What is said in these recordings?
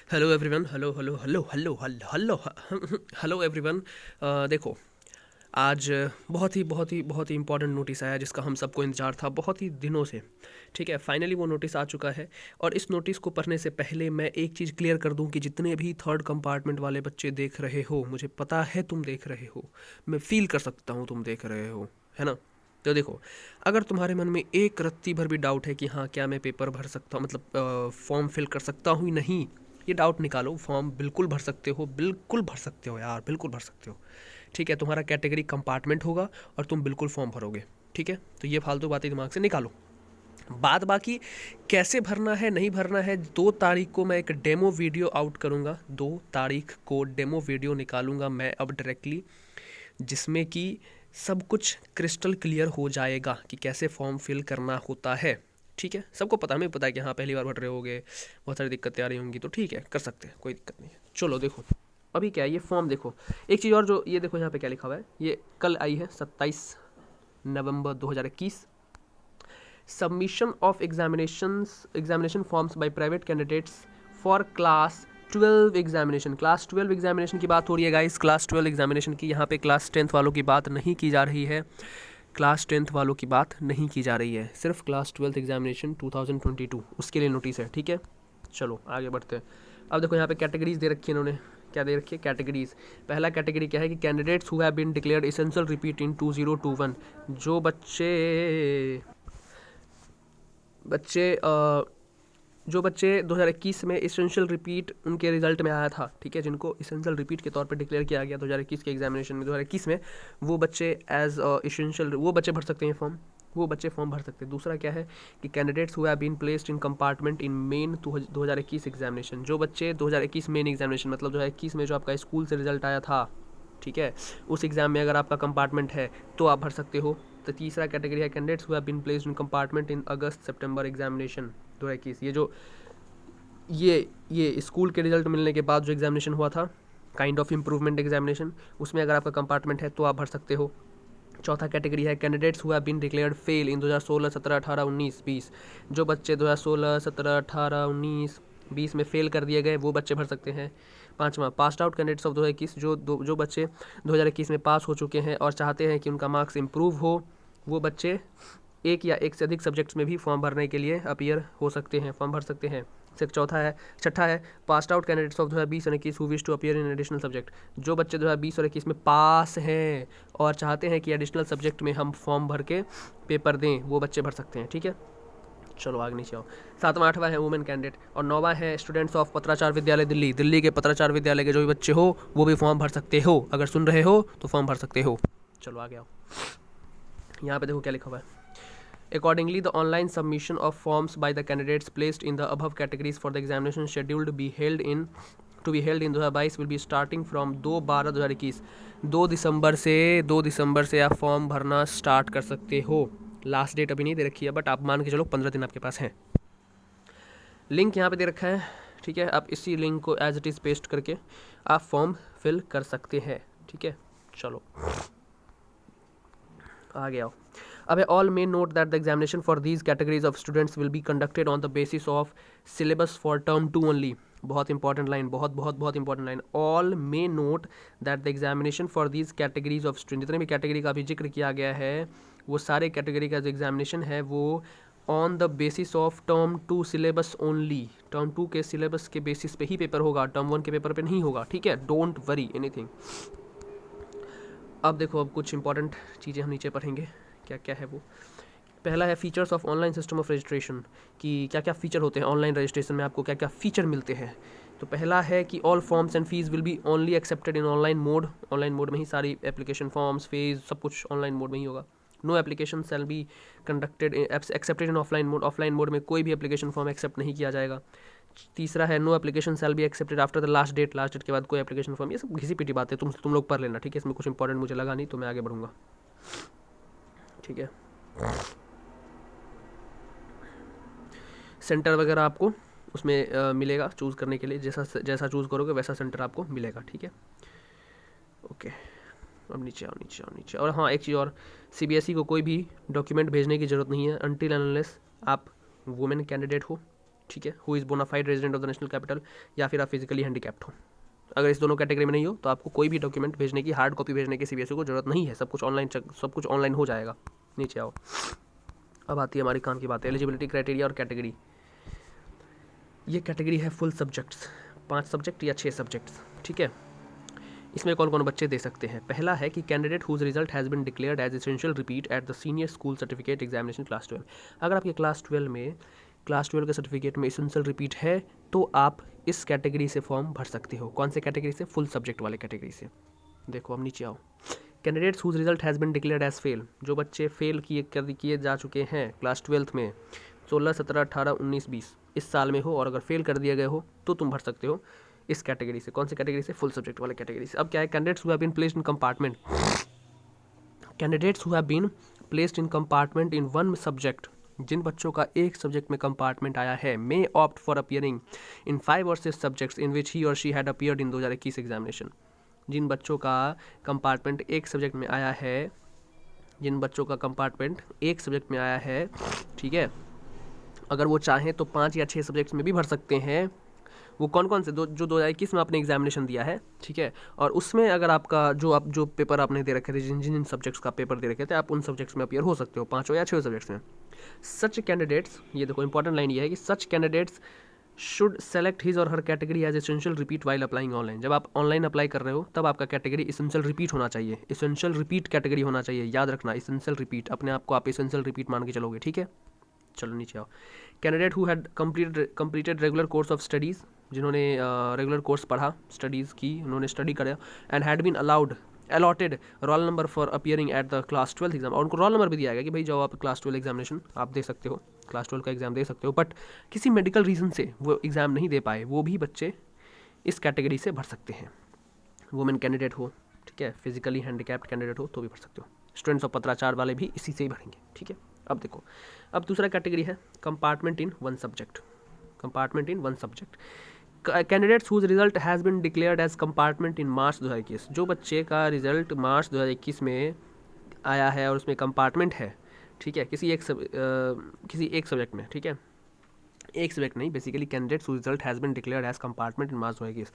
Hello everyone. Hello hello hello hello hello hello hello everyone. देखो, आज बहुत ही important notice आया जिसका हम सबको इंतज़ार था बहुत ही दिनों से। ठीक है, फाइनली वो नोटिस आ चुका है। और इस नोटिस को पढ़ने से पहले मैं एक चीज़ क्लियर कर दूं कि जितने भी थर्ड कंपार्टमेंट वाले बच्चे देख रहे हो, मुझे पता है तुम देख रहे हो, मैं फील कर सकता हूँ तुम देख रहे हो, है ना। तो देखो, अगर तुम्हारे मन में एक रत्ती भर भी डाउट है कि हाँ क्या मैं पेपर भर सकता हूँ, मतलब फॉर्म फिल कर सकता हूँ या नहीं, ये डाउट निकालो। फॉर्म बिल्कुल भर सकते हो, बिल्कुल भर सकते हो यार, बिल्कुल भर सकते हो। ठीक है, तुम्हारा कैटेगरी कंपार्टमेंट होगा और तुम बिल्कुल फॉर्म भरोगे। ठीक है, तो ये फालतू बातें दिमाग से निकालो। बात बाकी कैसे भरना है नहीं भरना है, 2 तारीख को मैं एक डेमो वीडियो आउट करूँगा। 2 तारीख को डेमो वीडियो निकालूंगा मैं अब डायरेक्टली, जिसमें कि सब कुछ क्रिस्टल क्लियर हो जाएगा कि कैसे फॉर्म फिल करना होता है। ठीक है, सबको पता, हमें पता है कि हाँ पहली बार भर रहे होगे, बहुत सारी दिक्कतें आ रही होंगी, तो ठीक है कर सकते हैं, कोई दिक्कत नहीं है। चलो देखो, अभी क्या है ये फॉर्म देखो। एक चीज़ और, जो ये देखो यहाँ पे क्या लिखा हुआ है, ये कल आई है 27 नवंबर 2021। Submission of examination forms by private candidates for class 12 examination. Class 12 examination की बात हो रही है गाइस, क्लास 12 एग्जामिनेशन की। यहाँ पे क्लास 10th वालों की बात नहीं की जा रही है, क्लास 10th वालों की बात नहीं की जा रही है, सिर्फ क्लास 12th एग्जामिनेशन 2022 उसके लिए नोटिस है। ठीक है, चलो आगे बढ़ते हैं। अब देखो यहाँ पे कैटेगरीज दे रखी है इन्होंने, क्या दे रखी है कैटेगरीज। पहला कैटेगरी क्या है कि candidates who have been declared essential repeat in 2021। जो बच्चे जो बच्चे 2021 में इसेंशियल रिपीट उनके रिजल्ट में आया था, ठीक है, जिनको इसेंशियल रिपीट के तौर पे डिक्लेयर किया गया 2021 के एग्जामिनेशन में 2021 में, वो बच्चे एज इसेंशियल वो बच्चे भर सकते हैं फॉर्म, वो बच्चे फॉर्म भर सकते हैं। दूसरा क्या है कि candidates who have been placed in compartment in main 2021 examination. जो बच्चे 2021 मेन एग्जामिनेशन, मतलब 2021 में जो आपका स्कूल से रिजल्ट आया था, ठीक है, उस एग्ज़ाम में अगर आपका कंपार्टमेंट है तो आप भर सकते हो। तो तीसरा कैटेगरी है candidates who have been placed in compartment in August September examination 2021। ये जो ये स्कूल के रिजल्ट मिलने के बाद जो एग्जामिनेशन हुआ था, काइंड ऑफ इम्प्रूवमेंट एग्जामिनेशन, उसमें अगर आपका कंपार्टमेंट है तो आप भर सकते हो। चौथा कैटेगरी है candidates who have been declared fail in 2016, 17, 18, 19, 20। जो बच्चे 2016, 17, 18, 19, 20 में फेल कर दिए गए, वो बच्चे भर सकते हैं। पांचवा, पास्ड आउट कैंडिडेट्स ऑफ 2021। जो बच्चे 2021 में पास हो चुके हैं और चाहते हैं कि उनका मार्क्स इम्प्रूव हो, वो बच्चे एक या एक से अधिक सब्जेक्ट्स में भी फॉर्म भरने के लिए अपीयर हो सकते हैं, फॉर्म भर सकते हैं। छठा है पास्ड आउट कैंडिडेट्स ऑफ 2020 और 21 who wish to appear in additional subject. जो बच्चे 2020 और 21 में पास हैं और चाहते हैं कि एडिशनल सब्जेक्ट में हम फॉर्म भर के पेपर दें, वो बच्चे भर सकते हैं। ठीक है, चलो आगे नीचे आओ। सातवां आठवां है वुमेन कैंडिडेट, और नौवां है स्टूडेंट्स ऑफ पत्राचार विद्यालय दिल्ली। दिल्ली के पत्राचार विद्यालय के जो भी बच्चे हो वो भी फॉर्म भर सकते हो, अगर सुन रहे हो तो फॉर्म भर सकते हो। चलो आगे आओ, यहाँ पे देखो क्या लिखा हुआ है। Accordingly, the online submission of forms by the candidates placed in the above categories for the examination scheduled to be held in 2022 will be starting from 2/12/2021। 2 दिसंबर से आप फॉर्म भरना स्टार्ट कर सकते हो। लास्ट डेट अभी नहीं दे रखी है, बट आप मान के चलो 15 दिन आपके पास हैं। लिंक यहाँ पे दे रखा है, ठीक है, आप इसी लिंक को एज इट इज़ पेस्ट करके आप फॉर्म फिल कर सकते हैं। ठीक है, चलो आगे आओ। अब all may note that the examination for these categories of students will be conducted on the basis of syllabus for term 2 only. बहुत इंपॉर्टेंट लाइन, बहुत बहुत बहुत important line. All may note that the examination for these categories of student, जितने भी category का अभी जिक्र किया गया है, वो सारे कैटेगरी का जो एग्जामिनेशन है वो on the basis of term 2 syllabus only. Term 2 के सिलेबस के बेसिस पे ही पेपर होगा, टर्म 1 के पेपर पे नहीं होगा। ठीक है, डोंट वरी एनीथिंग। अब देखो, अब कुछ इंपॉर्टेंट चीज़ें हम नीचे पढ़ेंगे, क्या क्या है वो। पहला है features of online system of registration, कि क्या क्या फ़ीचर होते हैं ऑनलाइन रजिस्ट्रेशन में, आपको क्या क्या फ़ीचर मिलते हैं। तो पहला है कि all forms and fees will be only accepted in online mode. Online mode में ही सारी एप्लीकेशन फॉर्म्स फीस सब कुछ ऑनलाइन मोड में ही होगा। No application shall be conducted accepted in offline mode. Offline mode में कोई भी एप्लीकेशन फॉर्म एक्सेप्ट नहीं किया जाएगा। तीसरा है no application shall be accepted after the last date. Last date के बाद कोई एप्लीकेशन फॉर्म, ये सब घिसी पिटी बात है, तुम लोग पढ़ लेना। ठीक है, इसमें कुछ इंपॉर्टेंट मुझे लगा नहीं तो मैं आगे बढ़ूंगा। ठीक है, सेंटर वगैरह आपको उसमें मिलेगा चूज़ करने के लिए, जैसा जैसा चूज़ करोगे वैसा सेंटर आपको मिलेगा। ठीक है, ओके, अब नीचे आओ नीचे आओ नीचे। और हाँ, एक चीज़ और, सीबीएसई को कोई भी डॉक्यूमेंट भेजने की ज़रूरत नहीं है अनटिल अनलेस आप वुमेन कैंडिडेट हो। ठीक है, who is bonafide resident of the national capital, या फिर आप फिजिकली हैंडीकैप्ड हो। अगर इस दोनों कैटेगरी में नहीं हो तो आपको कोई भी डॉक्यूमेंट भेजने की, हार्ड कॉपी भेजने की सीबीएसई को जरूरत नहीं है, सब कुछ ऑनलाइन हो जाएगा। नीचे आओ, अब आती है हमारी काम की बात, एलिजिबिलिटी क्राइटेरिया और कैटेगरी। ये कैटेगरी है फुल सब्जेक्ट्स, 5 सब्जेक्ट या 6 सब्जेक्ट्स, ठीक है। इसमें कौन कौन बच्चे दे सकते हैं? पहला है कि candidate whose result has been declared as essential repeat at the senior school certificate examination class 12। अगर आपके क्लास 12 के सर्टिफिकेट में एसेंशियल रिपीट है तो आप इस कैटेगरी से फॉर्म भर सकते हो। कौन से कैटेगरी से? फुल सब्जेक्ट वाले कैटेगरी से। देखो, अब नीचे आओ, candidates whose result has been declared as fail, जो बच्चे फेल किए जा चुके हैं क्लास 12 में 16, 17, 18, 19, 20 इस साल में हो, और अगर फेल कर दिए गए हो तो तुम भर सकते हो इस कैटेगरी से। कौन सी कैटेगरी से? फुल सब्जेक्ट वाले कैटेगरी से। अब क्या है, candidates who have been placed in compartment, candidates who have been placed in compartment in one subject, जिन बच्चों का एक सब्जेक्ट में कंपार्टमेंट आया है, may opt for appearing in 5 और 6 subjects in which he or she had appeared in 2021 examination. जिन बच्चों का कंपार्टमेंट एक सब्जेक्ट में आया है, जिन बच्चों का कंपार्टमेंट एक सब्जेक्ट में आया है, ठीक है, अगर वो चाहें तो 5 या 6 सब्जेक्ट्स में भी भर सकते हैं। वो कौन कौन से? जो 2021 में आपने एग्जामिनेशन दिया है, ठीक है, और उसमें अगर आपका जो पेपर आपने दे रखे थे, जिन जिन सब्जेक्ट्स का पेपर दे रखे थे, आप उन सब्जेक्ट्स में अपियर हो सकते हो, 5 या 6 सब्जेक्ट्स में। सच कैंडिडेट्स, ये देखो इंपॉर्टेंट लाइन ये है कि such candidates should select his or her category as essential repeat while applying online. जब आप ऑनलाइन अप्लाई कर रहे हो तब आपका कैटेगरी एसेंशियल रिपीट होना चाहिए, एसेंशियल रिपीट कैटेगरी होना चाहिए, याद रखना, एसेंशियल रिपीट, अपने आप को आप एसेंशियल रिपीट मान के चलोगे, ठीक है। चलो नीचे आओ, candidate who had completed regular course of studies, जिन्होंने रेगुलर कोर्स पढ़ा, स्टडीज़ की, उन्होंने स्टडी करा, and had been allotted roll number for appearing at the class 12 exam, और उनको रोल नंबर भी दिया गया कि भाई जब आप क्लास 12 एग्जामिनेशन आप दे सकते हो, क्लास 12 का एग्जाम दे सकते हो, बट किसी मेडिकल रीज़न से वो एग्ज़ाम नहीं दे पाए, वो भी बच्चे इस कैटेगरी से भर सकते हैं। वुमेन कैंडिडेट हो, ठीक है, फिजिकली हैंडीकैप्ड कैंडिडेट हो तो भी भर सकते हो। स्टूडेंट्स ऑफ पत्राचार वाले भी इसी से ही भरेंगे, ठीक है। अब देखो, अब दूसरा कैटेगरी है compartment in one subject, compartment in one subject. Candidates whose result has been declared as compartment in March 2021, जो बच्चे का रिजल्ट मार्च 2021 में आया है और उसमें कंपार्टमेंट है, ठीक है, किसी एक सब्जेक्ट में, ठीक है, एक सब्जेक्ट नहीं, basically candidates whose result has been declared as compartment in March 2021,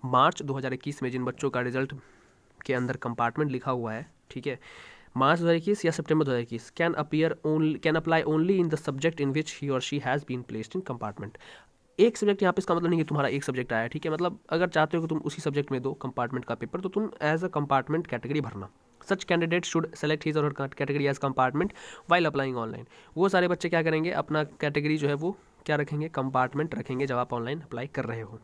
March 2021 में जिन बच्चों का रिजल्ट के अंदर कंपार्टमेंट लिखा हुआ है, ठीक है, मार्च 2021 या सितंबर 2021, can apply only in the subject in which he or she has been placed in compartment. एक सब्जेक्ट यहाँ पे, इसका मतलब नहीं कि तुम्हारा एक सब्जेक्ट आया है, ठीक है, मतलब अगर चाहते हो कि तुम उसी सब्जेक्ट में दो कंपार्टमेंट का पेपर, तो तुम एज अ कंपार्टमेंट कैटेगरी भरना। Such candidate should select his or her category as compartment while applying online. वो सारे बच्चे क्या करेंगे, अपना कैटेगरी जो है वो क्या रखेंगे, कंपार्टमेंट रखेंगे जब आप ऑनलाइन अप्लाई कर रहे हो।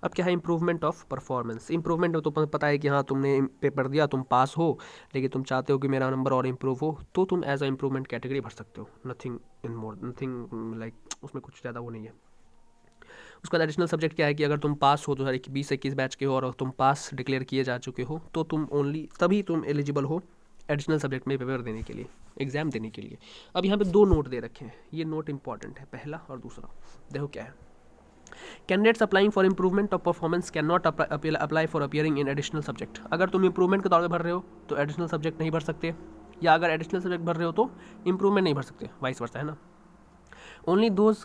अब क्या है, इंप्रूवमेंट ऑफ परफॉर्मेंस। इंप्रूवमेंट में तो पता है कि हाँ तुमने पेपर दिया, तुम पास हो, लेकिन तुम चाहते हो कि मेरा नंबर और इम्प्रूव हो, तो तुम एज अ इम्प्रूवमेंट कैटेगरी भर सकते हो। Nothing in more, nothing like, उसमें कुछ ज़्यादा वो नहीं है। उसका एडिशनल सब्जेक्ट क्या है कि अगर तुम पास हो 2020-21 बैच के हो और तुम पास डिक्लेयर किए जा चुके हो, तो तुम ओनली तभी तुम एलिजिबल हो एडिशनल सब्जेक्ट में पेपर देने के लिए, एग्जाम देने के लिए। अब यहाँ पे 2 नोट दे रखे हैं, ये नोट इंपॉर्टेंट है, पहला और दूसरा। देखो क्या है, candidates applying for improvement of performance can not apply for appearing in additional subject. अगर तुम इंप्रूवमेंट के तौर पर भर रहे हो तो एडिशनल सब्जेक्ट नहीं भर सकते, या अगर एडिशनल सब्जेक्ट भर रहे हो तो इंप्रूवमेंट नहीं भर सकते, वाइस वर्सा, है ना। Only those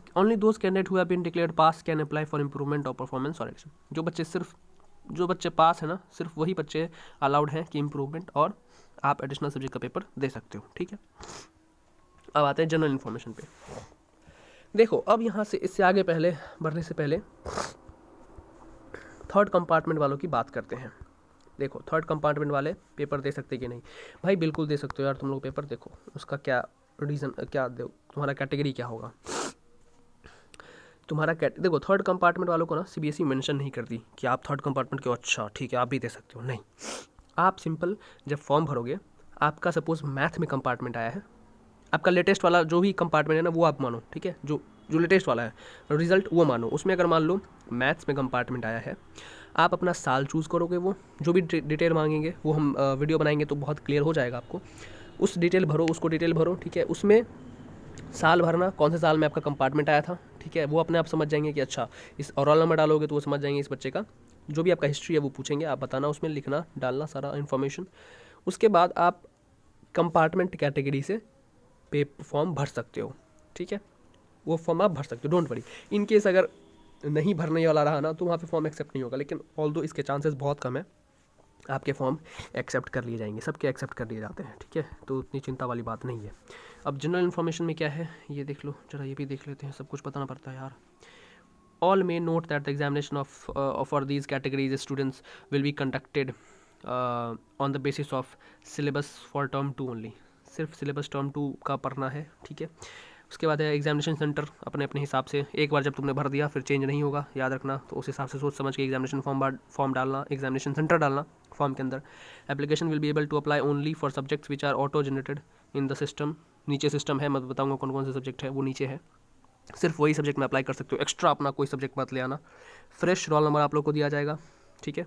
candidates who have been declared pass can apply for improvement of performance or addition। जो बच्चे पास है ना, सिर्फ वही बच्चे अलाउड हैं कि इम्प्रूवमेंट और आप एडिशनल सब्जेक्ट का पेपर दे सकते हो, ठीक है। अब आते हैं जनरल इन्फॉर्मेशन पे। देखो, अब यहाँ से इससे आगे पहले बढ़ने से पहले थर्ड कंपार्टमेंट वालों की बात करते हैं। देखो, थर्ड कंपार्टमेंट वाले पेपर दे सकते कि नहीं? भाई बिल्कुल दे सकते हो यार, तुम लोग पेपर देखो, उसका क्या रीज़न, क्या दो, तुम्हारा कैटेगरी क्या होगा, तुम्हारा देखो, थर्ड कंपार्टमेंट वालों को ना सीबीएसई मेंशन नहीं करती कि आप थर्ड कंपार्टमेंट के हो, अच्छा ठीक है आप भी दे सकते हो, नहीं। आप सिंपल जब फॉर्म भरोगे, आपका सपोज मैथ में कंपार्टमेंट आया है, आपका लेटेस्ट वाला जो भी कंपार्टमेंट है ना वो आप मानो, ठीक है, जो लेटेस्ट वाला है रिजल्ट वो मानो। उसमें अगर मान लो मैथ्स में कंपार्टमेंट आया है, आप अपना साल चूज़ करोगे, वो जो भी डिटेल मांगेंगे वो हम वीडियो बनाएंगे तो बहुत क्लियर हो जाएगा आपको, उस डिटेल भरो, उसको डिटेल भरो, ठीक है। उसमें साल भरना, कौन से साल में आपका कंपार्टमेंट आया था, ठीक है, वो अपने आप समझ जाएंगे कि अच्छा इस, और रोल नंबर डालोगे तो वो समझ जाएंगे इस बच्चे का, जो भी आपका हिस्ट्री है वो पूछेंगे, आप बताना, उसमें लिखना डालना सारा इन्फॉर्मेशन। उसके बाद आप कंपार्टमेंट कैटेगरी से फॉर्म भर सकते हो, ठीक है। वो फॉर्म आप भर सकते हो, डोंट वरी। इन केस अगर नहीं भरने वाला रहा ना तो वहाँ पे फॉर्म एक्सेप्ट नहीं होगा, लेकिन ऑल्दो इसके चांसेस बहुत कम है आपके फॉर्म एक्सेप्ट कर लिए जाएंगे, सबके एक्सेप्ट कर लिए जाते हैं, ठीक है, तो उतनी चिंता वाली बात नहीं है। अब जनरल इन्फॉर्मेशन में क्या है ये देख लो जरा, ये भी देख लेते हैं, सब कुछ बताना पड़ता है यार। All may note that the examination for these categories students will be conducted on the basis of syllabus for term 2 only। सिर्फ सिलेबस टर्म 2 का पढ़ना है, ठीक है। उसके बाद है एग्जामिनेशन सेंटर अपने अपने हिसाब से, एक बार जब तुमने भर दिया फिर चेंज नहीं होगा, याद रखना। तो उस हिसाब से सोच समझ के एग्जामिनेशन फॉर्म डालना, एग्जामिनेशन सेंटर डालना फॉर्म के अंदर। Application will be able to apply only for subjects which are auto generated in the system. नीचे सिस्टम है, मैं बताऊँगा कौन कौन से सब्जेक्ट है, वो नीचे है, सिर्फ वही सब्जेक्ट में अप्लाई कर सकते हो, एक्स्ट्रा अपना कोई सब्जेक्ट मत ले आना। फ्रेश रोल नंबर आप लोग को दिया जाएगा, ठीक है,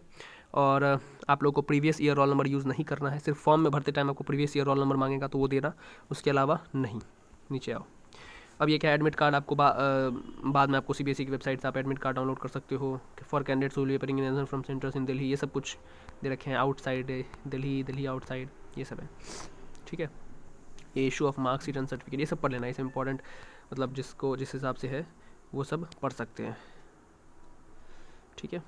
और आप लोग को previous year roll number use नहीं करना है, सिर्फ फॉर्म में भरते टाइम आपको प्रीवियस ईयर रोल नंबर मांगेगा तो वो देना, उसके अलावा नहीं। नीचे आओ, अब ये क्या एडमिट कार्ड आपको बाद में आपको CBSE की वेबसाइट से आप एडमिट कार्ड डाउनलोड कर सकते हो। For candidates will be appearing in from centres इन दिल्ली, ये सब कुछ दे रखे हैं, आउटसाइड दिल्ली आउटसाइड, ये सब है, ठीक है। ये issue of marks return certificate, ये सब पढ़ लेना, इससे इंपॉर्टेंट, मतलब जिसको जिस हिसाब से है वो सब पढ़ सकते हैं, ठीक है।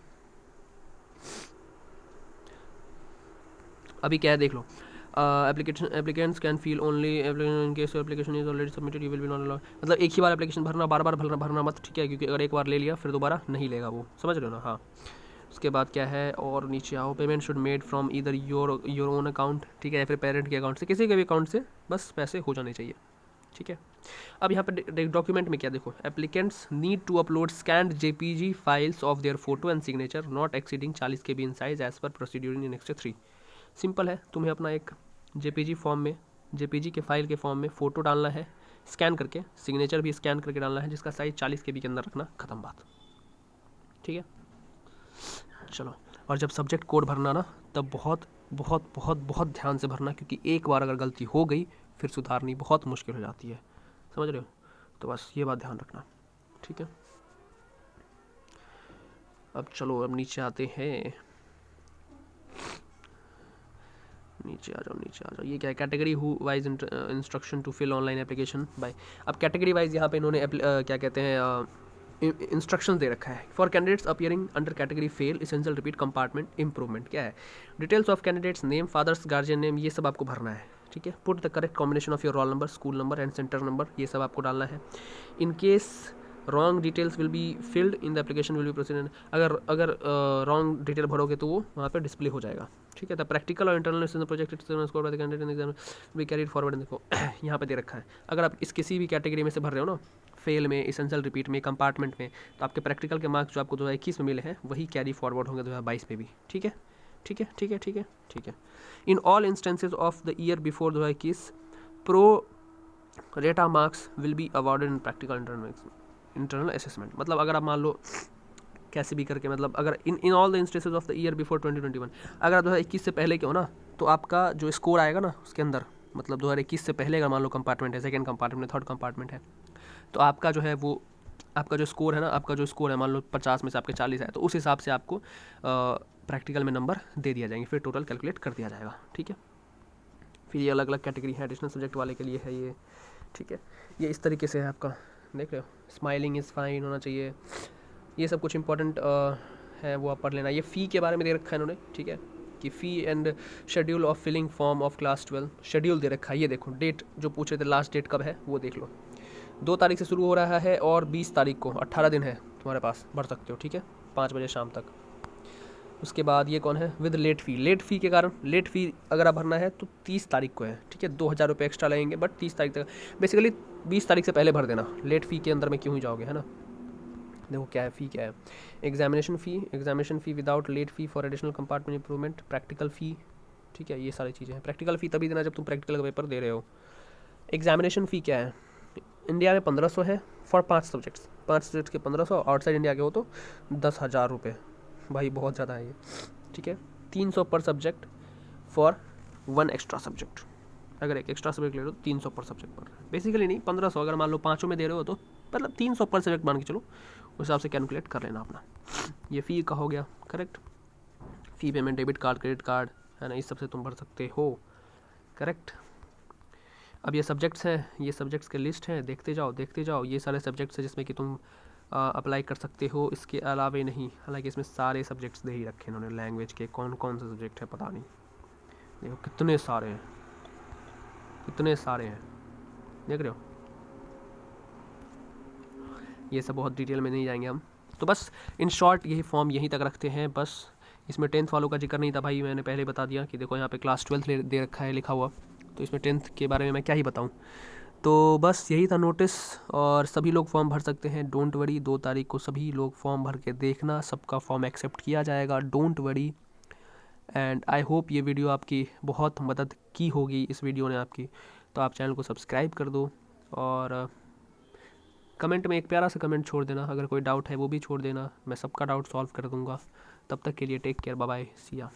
अभी क्या है देख लो, applicants can fill only in case application is already submitted you will be not allowed. मतलब एक ही बार एप्लीकेशन भरना, बार बार भरना मत, ठीक है, क्योंकि अगर एक बार ले लिया फिर दोबारा नहीं लेगा वो, समझ रहे हो ना। हाँ, उसके बाद क्या है, और नीचे आओ, पेमेंट शुड मेड फ्रॉम इधर योर ओन अकाउंट, ठीक है, या फिर पेरेंट के अकाउंट से, किसी के भी अकाउंट से बस पैसे हो जाने चाहिए, ठीक है। अब यहाँ पर डॉक्यूमेंट में क्या देखो, applicants need to upload scanned JPG files of their photo and signature not exceeding 40 KB in size as per procedure in Annexure 3। Simple है, तुम्हें अपना एक JPG फॉर्म में, JPG के फाइल के फॉर्म में फ़ोटो डालना है स्कैन करके, सिग्नेचर भी स्कैन करके डालना है, जिसका साइज़ 40 KB के अंदर रखना, ख़त्म बात, ठीक है। चलो, और जब सब्जेक्ट कोड भरना ना तब बहुत बहुत बहुत बहुत ध्यान से भरना, क्योंकि एक बार अगर गलती हो गई फिर सुधारनी बहुत मुश्किल हो जाती है, समझ रहे हो, तो बस ये बात ध्यान रखना, ठीक है। अब चलो, अब नीचे आते हैं, नीचे आ जाओ, ये क्या है, category who wise instruction to fill online application by. अब कैटेगरी वाइज यहाँ पे इन्होंने क्या कहते हैं इंस्ट्रक्शन दे रखा है। For candidates appearing under category fail essential repeat compartment improvement, क्या है, details of candidates name, fathers guardian name, ये सब आपको भरना है, ठीक है। Put the correct combination of your roll number, school number and centre number, ये सब आपको डालना है। In case wrong details will be filled in the application will be proceed, अगर रॉन्ग डिटेल भरोगे तो वो वहाँ पे डिस्प्ले हो जाएगा, ठीक है। द प्रैक्टिकल और internal project score by the candidate in exam be carried forward. देखो यहाँ पे दे रखा है, अगर आप इस किसी भी कैटेगरी में से भर रहे हो ना, फेल में, एसेंशियल रिपीट में, कंपार्टमेंट में, तो आपके प्रैक्टिकल के मार्क्स जो आपको 2021 में मिले हैं वही कैरी फॉरवर्ड होंगे 2022 में भी, ठीक है, ठीक है, ठीक है, ठीक है, ठीक है। In all instances of the year before 2021 pro रेटा marks will be awarded in practical internal assessment. मतलब अगर आप मान लो कैसे भी करके, मतलब अगर in all the instances of the year before 2021, अगर आप 2021 से पहले के हो ना, तो आपका जो स्कोर आएगा ना उसके अंदर, मतलब 2021 से पहले अगर मान लो कंपार्टमेंट है, सेकंड कंपार्टमेंट है, थर्ड कंपार्टमेंट है, तो आपका जो है वो, आपका जो स्कोर है ना, आपका जो स्कोर है मान लो 50 में से आपके 40 है, तो उस हिसाब से आपको प्रैक्टिकल में नंबर दे दिया जाएंगे, फिर टोटल कैलकुलेट कर दिया जाएगा, ठीक है। फिर ये अलग अलग कैटेगरी है, एडिशनल सब्जेक्ट वाले के लिए है ये, ठीक है। ये इस तरीके से है आपका, देख रहे हो, स्माइलिंग इज़ फाइन होना चाहिए, ये सब कुछ इंपॉर्टेंट है, वो आप पढ़ लेना। ये फ़ी के बारे में दे रखा है इन्होंने, ठीक है, कि fee and schedule of filling form of class 12 schedule दे रखा है। ये देखो डेट जो पूछ रहे थे, लास्ट डेट कब है वो देख लो, 2 तारीख से शुरू हो रहा है और 20 तारीख को, 18 दिन है तुम्हारे पास, भर सकते हो, ठीक है, 5 बजे शाम तक। उसके बाद ये कौन है, विद लेट फ़ी, लेट फ़ी के कारण, लेट फ़ी अगर आप भरना है तो 30 तारीख को है, ठीक है, 2000 रुपये एक्स्ट्रा लगेंगे, बट 30 तारीख तक, बेसिकली 20 तारीख से पहले भर देना, लेट फ़ी के अंदर में क्यों ही जाओगे, है ना। देखो क्या है, फ़ी क्या है, examination fee without late fee for additional compartment improvement, practical fee, ठीक है, ये सारी चीज़ें हैं। प्रैक्टिकल फ़ी तभी देना जब तुम प्रैक्टिकल का पेपर दे रहे हो। एग्जामिनेशन फ़ी क्या है, इंडिया में 1500 है फॉर 5 सब्जेक्ट्स, 5 सब्जेक्ट्स के 1500, आउटसाइड इंडिया के हो तो 10,000 रुपये, भाई बहुत ज़्यादा है ये, ठीक है। 300 पर सब्जेक्ट फॉर 1 एक्स्ट्रा सब्जेक्ट, अगर एक एक्स्ट्रा सब्जेक्ट ले लो 300 पर सब्जेक्ट पर, बेसिकली नहीं 1500, अगर मान लो 5 में दे रहे हो तो मतलब 300 पर सब्जेक्ट मान के चलो, उस हिसाब से कैलकुलेट कर लेना अपना। ये फ़ी का हो गया, करेक्ट। फ़ी payment debit card, credit card, है ना, इस सब से तुम भर सकते हो, करेक्ट। अब ये सब्जेक्ट्स हैं, ये सब्जेक्ट्स के लिस्ट हैं, देखते जाओ। ये सारे सब्जेक्ट्स हैं जिसमें कि तुम अप्लाई कर सकते हो, इसके अलावे नहीं। हालांकि इसमें सारे सब्जेक्ट्स दे ही रखे इन्होंने, लैंग्वेज के कौन कौन से सब्जेक्ट है पता नहीं। देखो कितने सारे हैं, देख रहे हो। ये सब बहुत डिटेल में नहीं जाएंगे हम, तो बस इन शॉर्ट यही फॉर्म यहीं तक रखते हैं बस। इसमें 10th वालों का जिक्र नहीं था भाई, मैंने पहले बता दिया कि देखो यहाँ पे क्लास 12 दे रखा है लिखा हुआ, तो इसमें 10th के बारे में मैं क्या ही बताऊँ। तो बस यही था नोटिस, और सभी लोग फॉर्म भर सकते हैं, डोंट वरी। 2 तारीख को सभी लोग फॉर्म भर के देखना, सबका फॉर्म एक्सेप्ट किया जाएगा, don't worry. And I hope ये वीडियो आपकी बहुत मदद की होगी, इस वीडियो ने आपकी। तो आप चैनल को सब्सक्राइब कर दो, और कमेंट में एक प्यारा सा कमेंट छोड़ देना, अगर कोई डाउट है वो भी छोड़ देना, मैं सबका डाउट सॉल्व कर दूंगा। तब तक के लिए टेक केयर, बाय बाय, सी या।